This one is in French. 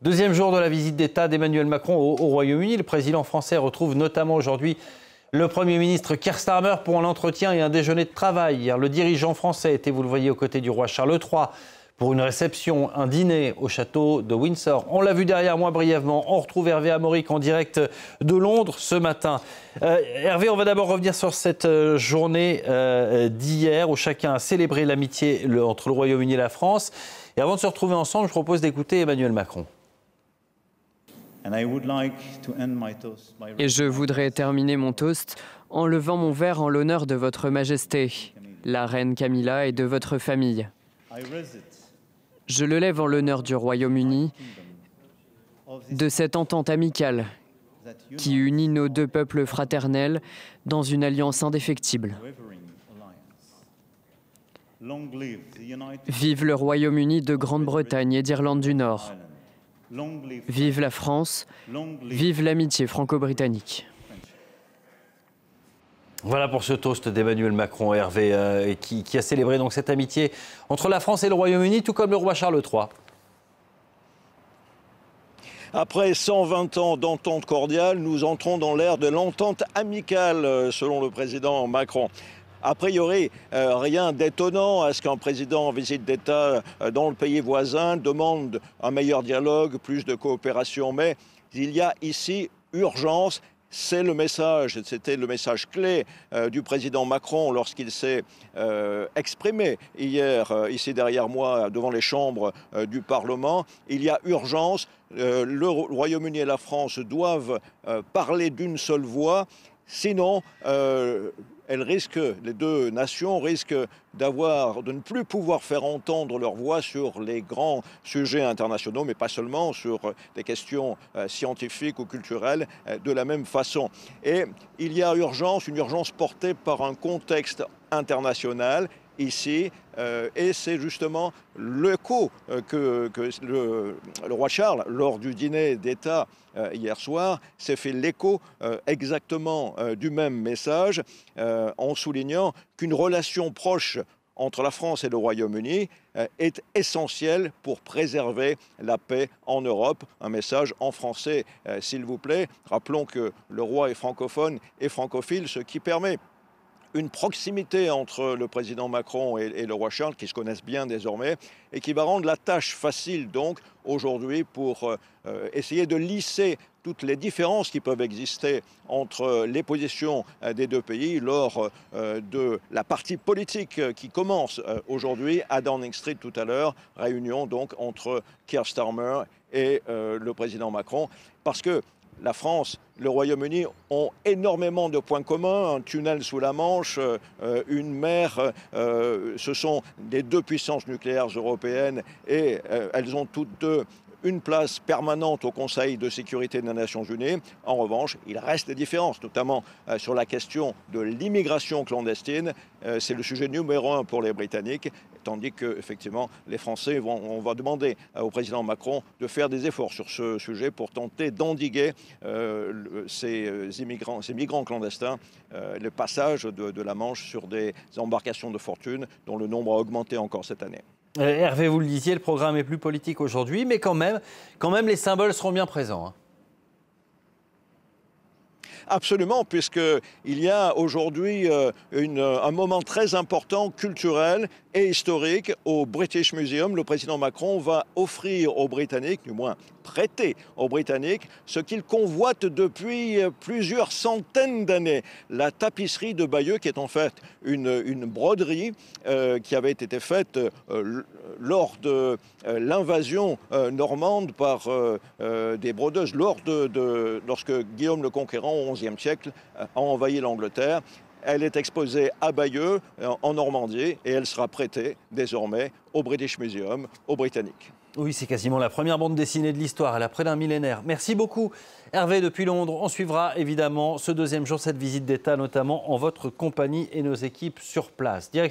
Deuxième jour de la visite d'État d'Emmanuel Macron au Royaume-Uni. Le président français retrouve notamment aujourd'hui le Premier ministre Keir Starmer pour un entretien et un déjeuner de travail. Hier, le dirigeant français était, vous le voyez, aux côtés du roi Charles III pour une réception, un dîner au château de Windsor. On l'a vu derrière moi brièvement. On retrouve Hervé Amoric en direct de Londres ce matin. Hervé, on va d'abord revenir sur cette journée d'hier où chacun a célébré l'amitié entre le Royaume-Uni et la France. Et avant de se retrouver ensemble, je propose d'écouter Emmanuel Macron. Et je voudrais terminer mon toast en levant mon verre en l'honneur de votre Majesté, la reine Camilla, et de votre famille. Je le lève en l'honneur du Royaume-Uni, de cette entente amicale qui unit nos deux peuples fraternels dans une alliance indéfectible. Vive le Royaume-Uni de Grande-Bretagne et d'Irlande du Nord. Vive la France, vive l'amitié franco-britannique. Voilà pour ce toast d'Emmanuel Macron, Hervé, qui a célébré donc cette amitié entre la France et le Royaume-Uni, tout comme le roi Charles III. Après 120 ans d'entente cordiale, nous entrons dans l'ère de l'entente amicale, selon le président Macron. A priori, rien d'étonnant à ce qu'un président en visite d'État dans le pays voisin demande un meilleur dialogue, plus de coopération. Mais il y a ici urgence. C'est le message, c'était le message clé du président Macron lorsqu'il s'est exprimé hier, ici derrière moi, devant les chambres du Parlement. Il y a urgence. Le Royaume-Uni et la France doivent parler d'une seule voix. Sinon, les deux nations risquent de ne plus pouvoir faire entendre leur voix sur les grands sujets internationaux, mais pas seulement sur des questions scientifiques ou culturelles de la même façon. Et il y a urgence, une urgence portée par un contexte international ici, et c'est justement l'écho que le roi Charles, lors du dîner d'État hier soir, s'est fait l'écho exactement du même message, en soulignant qu'une relation proche entre la France et le Royaume-Uni est essentielle pour préserver la paix en Europe. Un message en français, s'il vous plaît. Rappelons que le roi est francophone et francophile, ce qui permet une proximité entre le président Macron et le roi Charles, qui se connaissent bien désormais, et qui va rendre la tâche facile donc aujourd'hui pour essayer de lisser toutes les différences qui peuvent exister entre les positions des deux pays lors de la partie politique qui commence aujourd'hui à Downing Street tout à l'heure, réunion donc entre Keir Starmer et le président Macron, parce que la France, le Royaume-Uni ont énormément de points communs, un tunnel sous la Manche, une mer, ce sont les deux puissances nucléaires européennes et elles ont toutes deux une place permanente au Conseil de sécurité des Nations Unies. En revanche, il reste des différences, notamment sur la question de l'immigration clandestine. C'est le sujet numéro 1 pour les Britanniques, tandis que, effectivement, les Français on va demander au président Macron de faire des efforts sur ce sujet pour tenter d'endiguer ces migrants clandestins, le passage de la Manche sur des embarcations de fortune dont le nombre a augmenté encore cette année. Hervé, vous le disiez, le programme est plus politique aujourd'hui, mais quand même, les symboles seront bien présents. Hein. Absolument, puisqu'il y a aujourd'hui un moment très important, culturel et historique au British Museum. Le président Macron va offrir aux Britanniques, du moins prêter aux Britanniques, ce qu'ils convoitent depuis plusieurs centaines d'années. La tapisserie de Bayeux, qui est en fait une broderie qui avait été faite lors de l'invasion normande par des brodeuses, lorsque Guillaume le Conquérant, au XIe siècle, a envahi l'Angleterre. Elle est exposée à Bayeux, en Normandie, et elle sera prêtée désormais au British Museum, aux Britanniques. Oui, c'est quasiment la première bande dessinée de l'histoire. Elle a près d'un millénaire. Merci beaucoup, Hervé, depuis Londres. On suivra évidemment ce deuxième jour, cette visite d'État, notamment en votre compagnie et nos équipes sur place.